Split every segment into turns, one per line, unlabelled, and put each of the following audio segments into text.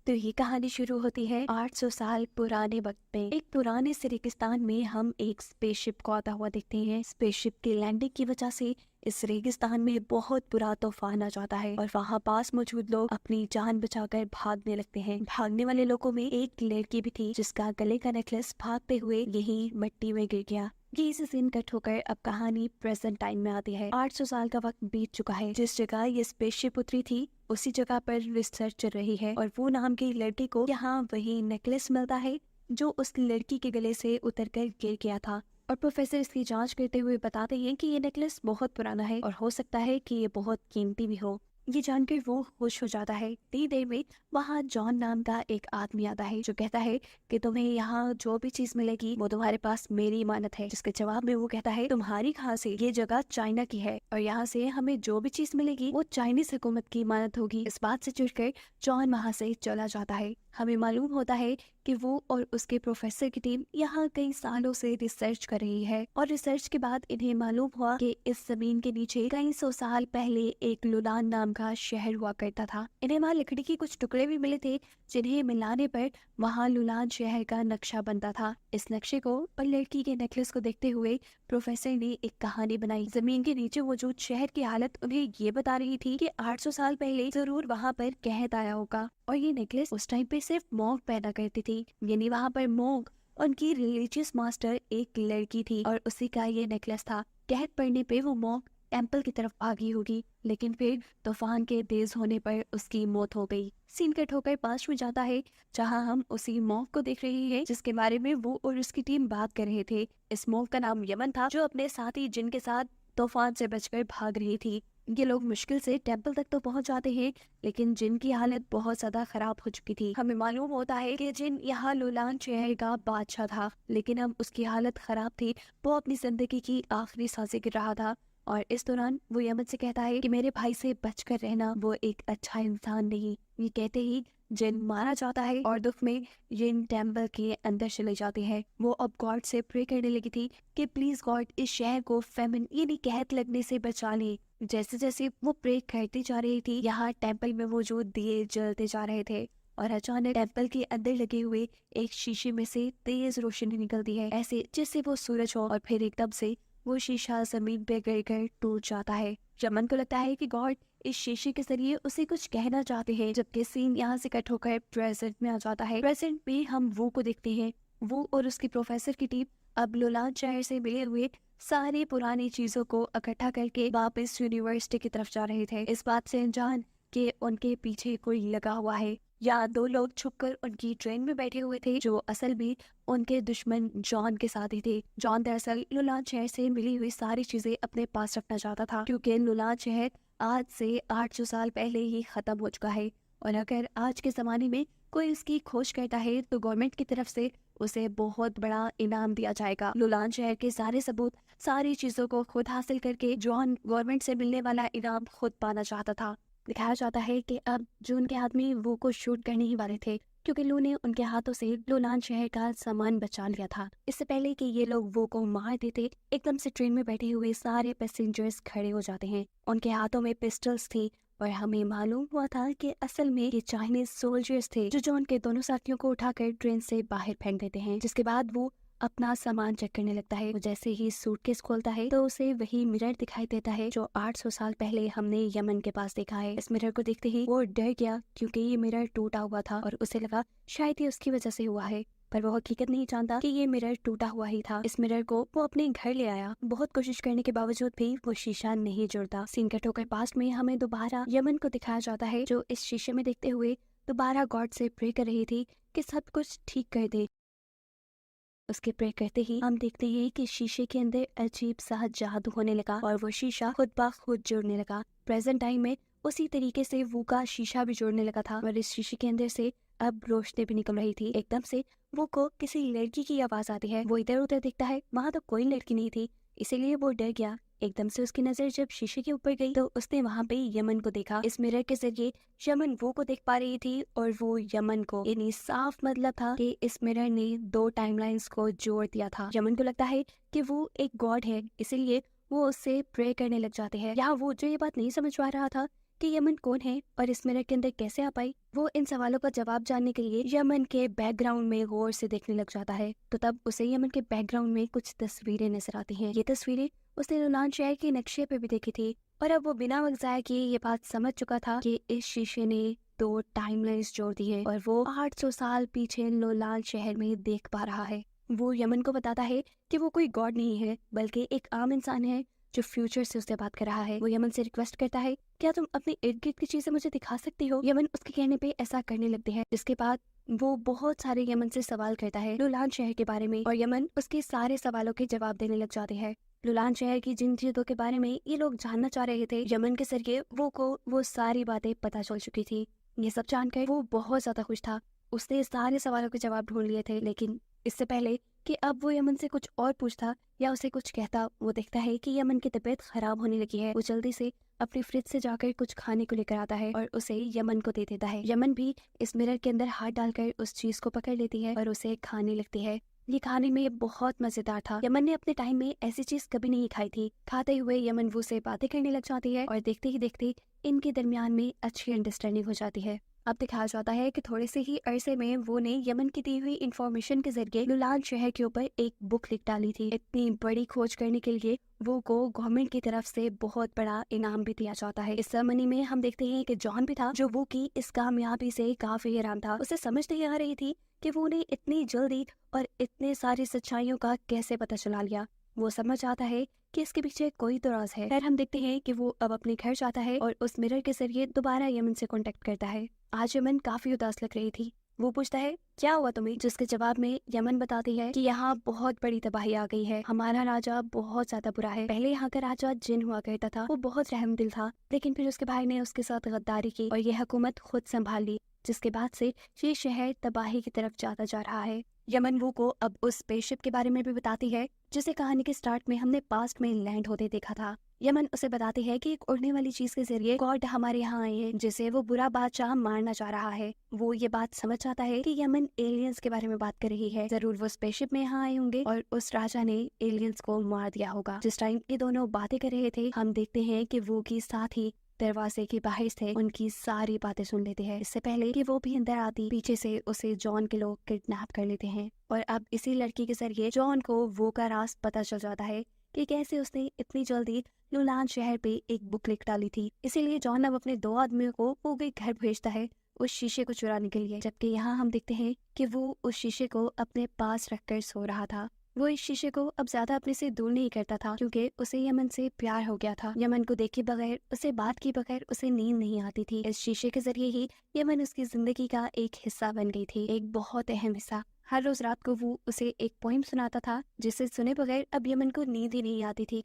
तो ये कहानी शुरू होती है 800 साल पुराने वक्त में। एक पुराने से रेगिस्तान में हम एक स्पेसशिप को आता हुआ देखते हैं। स्पेसशिप की लैंडिंग की वजह से इस रेगिस्तान में बहुत बुरा तूफान आ जाता है और वहाँ पास मौजूद लोग अपनी जान बचाकर भागने लगते हैं। भागने वाले लोगों में एक लड़की भी थी जिसका गले का नेकलेस भागते हुए यही मिट्टी में गिर गया। ये इस सीन कट होकर अब कहानी प्रेजेंट टाइम में आती है। 800 साल का वक्त बीत चुका है। जिस जगह ये स्पेसशिप उतरी थी उसी जगह पर रिसर्च चल रही है और वो नाम की लड़की को यहाँ वही नेकलेस मिलता है जो उस लड़की के गले से उतरकर गिर गया था। और प्रोफेसर इसकी जांच करते हुए बताते हैं कि ये नेकलेस बहुत पुराना है और हो सकता है कि ये बहुत कीमती भी हो। ये जानकर वो खुश हो जाता है। इतनी देर में वहाँ जॉन नाम का एक आदमी आता है जो कहता है कि तुम्हें यहाँ जो भी चीज मिलेगी वो तुम्हारे पास मेरी इमानत है। जिसके जवाब में वो कहता है तुम्हारी कहाँ से, ये जगह चाइना की है और यहाँ से हमें जो भी चीज मिलेगी वो चाइनीज हुकूमत की इमानत होगी। इस बात से चिढ़कर जॉन वहाँ से चला जाता है। हमें मालूम होता है कि वो और उसके प्रोफेसर की टीम यहाँ कई सालों से रिसर्च कर रही है और रिसर्च के बाद इन्हें मालूम हुआ कि इस जमीन के नीचे कई सौ साल पहले एक लुलान नाम का शहर हुआ करता था। इन्हें वहाँ लकड़ी के कुछ टुकड़े भी मिले थे जिन्हें मिलाने पर वहाँ लुलान शहर का नक्शा बनता था। इस नक्शे को और लड़की के नेकलेस को देखते हुए प्रोफेसर ने एक कहानी बनाई। जमीन के नीचे मौजूद शहर की हालत उन्हें ये बता रही थी कि 800 साल पहले जरूर वहाँ पर कहत आया होगा और ये नेकलेस उस टाइम पे सिर्फ मॉन्क पहना करती थी। यानी वहाँ पर मॉन्क उनकी रिलीजियस मास्टर एक लड़की थी और उसी का ये नेकलेस था। कहत पड़ने पे वो मॉन्क टेम्पल की तरफ भागी होगी लेकिन फिर तूफान के तेज होने पर उसकी मौत हो गई। सीन कट होकर पास में जाता है जहां हम उसी मॉन्क को देख रहे हैं जिसके बारे में वो और उसकी टीम बात कर रहे थे। इस मॉन्क का नाम यमन था जो अपने साथी जिन के साथ तूफान से बचकर भाग रही थी। ये लोग मुश्किल से टेम्पल तक तो पहुंच जाते हैं लेकिन जिन की हालत बहुत ज्यादा खराब हो चुकी थी। हमें मालूम होता है कि जिन यहाँ लुलान शहर का बादशाह था लेकिन अब उसकी हालत खराब थी। वो अपनी जिंदगी की आखिरी सांसें गिर रहा था और इस दौरान वो यमन से कहता है कि मेरे भाई से बचकर रहना, वो एक अच्छा इंसान नहीं। ये कहते ही जिन मारा जाता है और दुख में जिन टेम्पल के अंदर चले जाते हैं। वो अब गॉड से प्रे करने लगी थी कि प्लीज गॉड इस शहर को फेमिन यानी कहत लगने से बचा ले। जैसे जैसे वो प्रे करती जा रही थी यहाँ टेम्पल में मौजूद दिए जलते जा रहे थे और अचानक टेम्पल के अंदर लगे हुए एक शीशे में से तेज रोशनी निकलती है ऐसे जैसे वो सूरज हो और फिर एकदम से वो शीशा जमीन पे गिरकर टूट जाता है। यमन को लगता है कि गॉड इस शीशे के जरिए उसे कुछ कहना चाहते हैं। जबकि सीन यहाँ से कट होकर प्रेजेंट में आ जाता है। प्रेजेंट में हम वो को देखते हैं। वो और उसकी प्रोफेसर की टीम अब लुलान शहर से मिले हुए सारी पुरानी चीजों को इकट्ठा करके वापस यूनिवर्सिटी की तरफ जा रहे थे। इस बात से अनजान कि उनके पीछे कोई लगा हुआ है। या दो लोग छुपकर उनकी ट्रेन में बैठे हुए थे जो असल में उनके दुश्मन जॉन के साथ ही थे। जॉन दरअसल लुलान शहर से मिली हुई सारी चीजें अपने पास रखना चाहता था क्योंकि लुलान शहर आज से 800 साल पहले ही खत्म हो चुका है और अगर आज के जमाने में कोई उसकी खोज करता है तो गवर्नमेंट की तरफ से उसे बहुत बड़ा इनाम दिया जाएगा। लुलान शहर के सारे सबूत, सारी चीजों को खुद हासिल करके जॉन गवर्नमेंट से मिलने वाला इनाम खुद पाना चाहता था। दिखाया जाता है कि अब जो उनके आदमी वो को शूट करने ही वाले थे क्योंकि लू ने उनके हाथों से लुलान शहर का सामान बचा लिया था। इससे पहले कि ये लोग वो को मार देते एकदम से ट्रेन में बैठे हुए सारे पैसेंजर्स खड़े हो जाते हैं। उनके हाथों में पिस्टल्स थी और हमें मालूम हुआ था कि असल में ये चाइनीज सोल्जर्स थे जो जॉन के दोनों साथियों को उठाकर ट्रेन से बाहर फेंक देते हैं। जिसके बाद वो अपना सामान चेक करने लगता है। वो जैसे ही सूटकेस खोलता है तो उसे वही मिरर दिखाई देता है जो 800 साल पहले हमने यमन के पास देखा है। इस मिरर को देखते ही वो डर गया क्योंकि ये मिरर टूटा हुआ था और उसे लगा शायद ये उसकी वजह से हुआ है, पर वो हकीकत नहीं जानता कि ये मिरर टूटा हुआ ही था। इस मिरर को वो अपने घर ले आया। बहुत कोशिश करने के बावजूद भी वो शीशा नहीं जुड़ता। सीन कट होकर पास में हमें दोबारा यमन को दिखाया जाता है जो इस शीशे में देखते हुए दोबारा गॉड से प्रे कर रही थी कि सब कुछ ठीक कर दे। उसके प्रे करते ही हम देखते हैं कि शीशे के अंदर अजीब सा जादू होने लगा और वो शीशा खुद ब खुद जुड़ने लगा। प्रेजेंट टाइम में उसी तरीके से वो का शीशा भी जुड़ने लगा था और इस शीशे के अंदर से अब रोशनी भी निकल रही थी। एकदम से वो को किसी लड़की की आवाज आती है। वो इधर उधर देखता है, वहां तो कोई लड़की नहीं थी, इसीलिए वो डर गया। एकदम से उसकी नजर जब शीशे के ऊपर गई तो उसने वहां पे यमन को देखा। इस मिरर के जरिए यमन वो को देख पा रही थी और वो यमन को। यानी साफ मतलब था कि इस मिरर ने दो टाइमलाइंस को जोड़ दिया था। यमन को लगता है कि वो एक गॉड है, इसीलिए वो उससे प्रे करने लग जाते हैं। यहाँ वो जो ये बात नहीं समझ पा रहा था कि यमन कौन है और इस मिरर के अंदर कैसे आ पाई। वो इन सवालों का जवाब जानने के लिए यमन के बैकग्राउंड में गौर से देखने लग जाता है। तो तब उसे यमन के बैकग्राउंड में कुछ तस्वीरें नजर आती हैं। ये तस्वीरें उसने लुलान शहर के नक्शे पे भी देखी थी और अब वो बिना वक्त ज़ाया किए ये बात समझ चुका था कि इस शीशे ने दो टाइमलाइंस जोड़ दी है और वो 800 साल पीछे लोलान शहर में देख पा रहा है। वो यमन को बताता है कि वो कोई गॉड नहीं है बल्कि एक आम इंसान है जो फ्यूचर से उससे बात कर रहा है। वो यमन से रिक्वेस्ट करता है, क्या तुम अपने इर्द गिर्द की चीजें मुझे दिखा सकती हो। यमन उसके कहने पे ऐसा करने लगते हैं, जिसके बाद वो बहुत सारे यमन से सवाल करता है लुलान शहर के बारे में और यमन उसके सारे सवालों के जवाब देने लग जाते हैं। लुलान शहर की जिन चीजों के बारे में ये लोग जानना चाह रहे थे, यमन के जरिए वो सारी बातें पता चल चुकी थी। ये सब जानकर वो बहुत ज्यादा खुश था। उसने सारे सवालों के जवाब ढूंढ लिए थे, लेकिन इससे पहले कि अब वो यमन से कुछ और पूछता या उसे कुछ कहता, वो देखता है कि यमन की तबीयत खराब होने लगी है। वो जल्दी से अपनी फ्रिज से जाकर कुछ खाने को लेकर आता है और उसे यमन को दे देता है। यमन भी इस मिरर के अंदर हाथ डालकर उस चीज को पकड़ लेती है और उसे खाने लगती है। ये खाने में बहुत मजेदार था। यमन ने अपने टाइम में ऐसी चीज कभी नहीं खाई थी। खाते हुए यमन वो से बातें करने लग जाती है और देखते ही देखते इनके दरमियान में अच्छी अंडरस्टैंडिंग हो जाती है। अब दिखाया जाता है कि थोड़े से ही अरसे में वो ने यमन की दी हुई इंफॉर्मेशन के जरिए लुलान शहर के ऊपर एक बुक लिख डाली थी। इतनी बड़ी खोज करने के लिए वो को गवर्नमेंट की तरफ से बहुत बड़ा इनाम भी दिया जाता है। इस सेरेमनी में हम देखते हैं कि जॉन भी था, जो वो की इस कामयाबी से काफी हैरान था। उसे समझ नहीं आ रही थी कि वो ने इतनी जल्दी और इतने सारी सच्चाइयों का कैसे पता चला लिया। वो समझ आता है कि इसके पीछे कोई तो राज है। फिर हम देखते हैं कि वो अब अपने घर जाता है और उस मिरर के जरिए दोबारा यमन से कांटेक्ट करता है। आज यमन काफी उदास लग रही थी। वो पूछता है, क्या हुआ तुम्हें, जिसके जवाब में यमन बताती है कि यहाँ बहुत बड़ी तबाही आ गई है। हमारा राजा बहुत ज्यादा बुरा है। पहले यहाँ का राजा जिन हुआ करता था, वो बहुत रहमदिल था, लेकिन फिर उसके भाई ने उसके साथ गद्दारी की और ये हुकूमत खुद संभाल ली, जिसके बाद से ये शहर तबाही की तरफ जाता जा रहा है। यमन वो को अब उस स्पेसशिप के बारे में भी बताती है जिसे कहानी के स्टार्ट में हमने पास्ट में लैंड होते देखा था। यमन उसे बताती है कि एक उड़ने वाली चीज के जरिए गॉड हमारे यहाँ आए हैं, जिसे वो बुरा बादशाह मारना चाह रहा है। वो ये बात समझ आता है कि यमन एलियंस के बारे में बात कर रही है। जरूर वो स्पेसशिप में यहाँ आए होंगे और उस राजा ने एलियंस को मार दिया होगा। जिस टाइम ये दोनों बातें कर रहे थे, हम देखते हैं कि वो की साथ ही दरवाजे के बाहर थे उनकी सारी बातें सुन लेते हैं। इससे पहले कि वो भी अंदर आती, पीछे से उसे जॉन के लोग किडनैप कर लेते हैं और अब इसी लड़की के जरिए जॉन को वो का राज पता चल जाता है कि कैसे उसने इतनी जल्दी लुलान शहर पे एक बुक लिख डाली थी। इसीलिए जॉन अब अपने दो आदमियों को वो के घर भेजता है उस शीशे को चुराने के लिए। जबकि यहाँ हम देखते हैं कि वो उस शीशे को अपने पास रखकर सो रहा था। वो इस शीशे को अब ज्यादा अपने से दूर नहीं करता था, क्योंकि उसे यमन से प्यार हो गया था। यमन को देखे बगैर, उसे बात की बगैर उसे नींद नहीं आती थी। इस शीशे के जरिए ही यमन उसकी जिंदगी का एक हिस्सा बन गई थी, एक बहुत अहम हिस्सा। हर रोज रात को वो उसे एक पोइम सुनाता था, जिसे सुने बगैर अब यमन को नींद ही नहीं आती थी।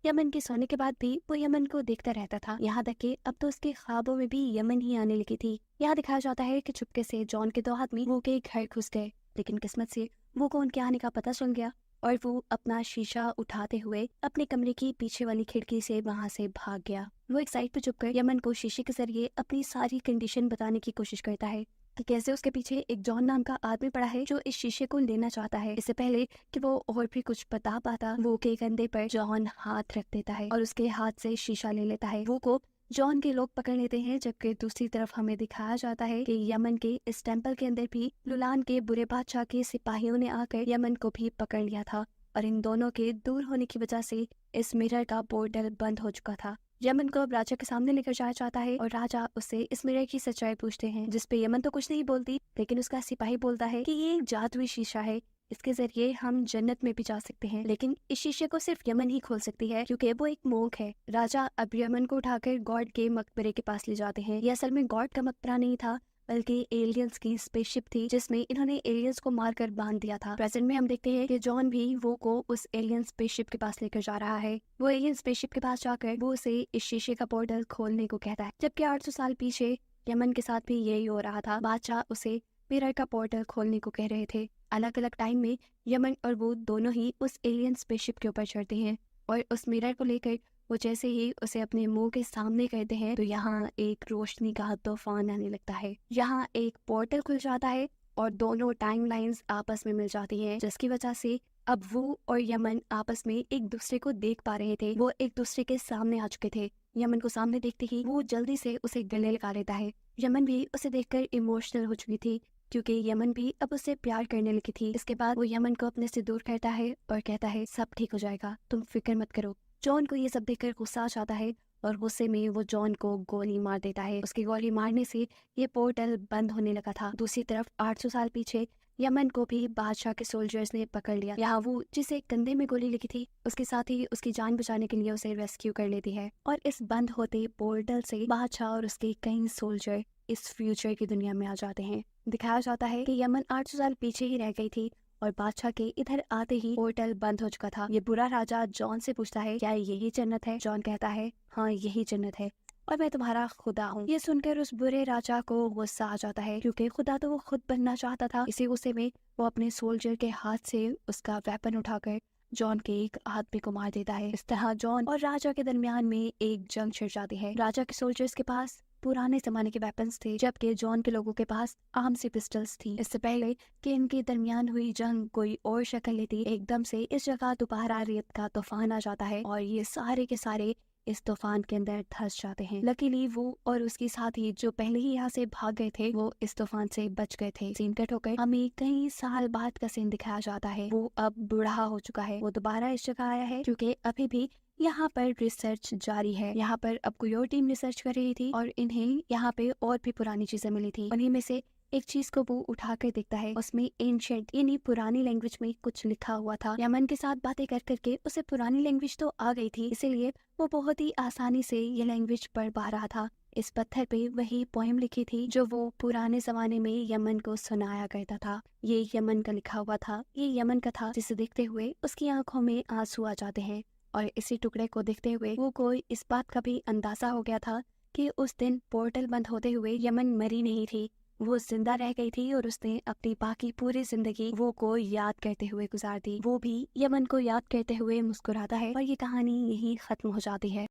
यमन के सोने के बाद भी वो यमन को देखता रहता था, यहाँ तक कि अब तो उसके ख्वाबों में भी यमन ही आने लगी थी। यहाँ दिखाया जाता है कि चुपके से जॉन के दो आदमी वो के घर घुस गए, लेकिन किस्मत से वो को उनके आने का पता चल गया और वो अपना शीशा उठाते हुए अपने कमरे की पीछे वाली खिड़की से वहां से भाग गया। वो एक साइड पे छुपकर यमन को शीशे के जरिए अपनी सारी कंडीशन बताने की कोशिश करता है कि कैसे उसके पीछे एक जॉन नाम का आदमी पड़ा है जो इस शीशे को लेना चाहता है। इससे पहले कि वो और भी कुछ बता पाता, वो के कंधे पर जॉन हाथ रख देता है और उसके हाथ से शीशा ले लेता है। वो को जॉन के लोग पकड़ लेते हैं, जबकि दूसरी तरफ हमें दिखाया जाता है कि यमन के इस टेंपल के अंदर भी लुलान के बुरे बादशाह के सिपाहियों ने आकर यमन को भी पकड़ लिया था और इन दोनों के दूर होने की वजह से इस मिरर का पोर्टल बंद हो चुका था। यमन को अब राजा के सामने लेकर जाया जाता है और राजा उससे इस मिरर की सच्चाई पूछते हैं, जिसपे यमन तो कुछ नहीं बोलती, लेकिन उसका सिपाही बोलता है कि ये एक जादुई शीशा है, इसके जरिए हम जन्नत में भी जा सकते हैं, लेकिन इस शीशे को सिर्फ यमन ही खोल सकती है क्योंकि वो एक मोंक है। राजा अब यमन को उठाकर गॉड के मकबरे के पास ले जाते हैं। ये असल में गॉड का मकबरा नहीं था, बल्कि एलियंस की स्पेसशिप थी, जिसमें इन्होंने एलियंस को मारकर बांध दिया था। प्रेजेंट में हम देखते हैं कि जॉन भी वो को उस एलियन स्पेसशिप के पास लेकर जा रहा है। वो एलियन स्पेसशिप के पास जाकर वो उसे इस शीशे का पोर्टल खोलने को कहता है। जबकि 800 साल पीछे यमन के साथ भी यही हो रहा था। बादशाह उसे मिरर का पोर्टल खोलने को कह रहे थे। अलग अलग टाइम में यमन और वो दोनों ही उस एलियन स्पेसशिप के ऊपर चढ़ते हैं और उस मिरर को लेकर वो जैसे ही उसे अपने मुंह के सामने करते हैं तो यहाँ एक रोशनी का तूफान आने लगता है। यहाँ एक पोर्टल खुल जाता है और दोनों टाइमलाइंस आपस में मिल जाती हैं, जिसकी वजह से अब वो और यमन आपस में एक दूसरे को देख पा रहे थे। वो एक दूसरे के सामने आ चुके थे यमन को सामने देखते ही वो जल्दी से उसे गले लगा लेता है। यमन भी उसे देखकर इमोशनल हो चुकी थी क्योंकि यमन भी अब उससे प्यार करने लगी थी। इसके बाद वो यमन को अपने से दूर करता है और कहता है सब ठीक हो जाएगा, तुम फिक्र मत करो। जॉन को ये सब देखकर गुस्सा आ जाता है और गुस्से में वो जॉन को गोली मार देता है। उसकी गोली मारने से ये पोर्टल बंद होने लगा था। दूसरी तरफ 800 साल पीछे यमन को भी बादशाह के सोल्जर्स ने पकड़ लिया। यहाँ वो जिसे कंधे में गोली लगी थी उसके साथ ही उसकी जान बचाने के लिए उसे रेस्क्यू कर लेती है और इस बंद होते पोर्टल से बादशाह और उसके कई सोल्जर इस फ्यूचर की दुनिया में आ जाते हैं। दिखाया जाता है कि यमन 800 साल पीछे ही रह गई थी और बादशाह के इधर आते ही पोर्टल बंद हो चुका था। ये बुरा राजा जॉन से पूछता है क्या यही जन्नत है? जॉन कहता है हाँ यही जन्नत है और मैं तुम्हारा खुदा हूँ। ये सुनकर उस बुरे राजा को गुस्सा आ जाता है क्योंकि खुदा तो वो खुद बनना चाहता था। इसी गुस्से में वो अपने सोल्जर के हाथ से उसका वेपन उठाकर जॉन के एक आदमी को मार देता है। इस तरह जॉन और राजा के दरमियान में एक जंग छिड़ जाती है। राजा के सोल्जर्स के पास पुराने जमाने के वेपन्स थे जबकि जॉन के लोगों के पास आम सी पिस्टल्स थी। इससे पहले कि इनके दरमियान हुई जंग कोई और शक्ल लेती, एकदम से इस जगह दोबारा रेत का तूफान आ जाता है और ये सारे के सारे इस तूफान के अंदर धंस जाते हैं। लकीली वो और उसके साथी जो पहले ही यहाँ से भाग गए थे वो इस तूफान से बच गए थे। सीन कट होकर हमें कई साल बाद का सीन दिखाया जाता है। वो अब बूढ़ा हो चुका है। वो दोबारा इस जगह आया है क्योंकि अभी भी यहाँ पर रिसर्च जारी है। यहाँ पर अब कोई और टीम रिसर्च कर रही थी और इन्हें यहाँ पे और भी पुरानी चीजें मिली थी। उन्हीं में से एक चीज को वो उठा कर देखता है, उसमें एंशिएंट यानी पुरानी लैंग्वेज में कुछ लिखा हुआ था। यमन के साथ बातें कर करके उसे पुरानी लैंग्वेज तो आ गई थी, इसीलिए वो बहुत ही आसानी से ये लैंग्वेज पढ़ पा रहा था। इस पत्थर पे वही पोएम लिखी थी जो वो पुराने जमाने में यमन को सुनाया करता था। ये यमन का लिखा हुआ था। ये यमन का था जिसे देखते हुए उसकी आंखों में आंसू आ जाते हैं और इसी टुकड़े को देखते हुए वो कोई इस बात का भी अंदाजा हो गया था कि उस दिन पोर्टल बंद होते हुए यमन मरी नहीं थी, वो जिंदा रह गई थी और उसने अपनी बाकी पूरी जिंदगी वो को याद करते हुए गुजार दी। वो भी यमन को याद करते हुए मुस्कुराता है और ये कहानी यहीं खत्म हो जाती है।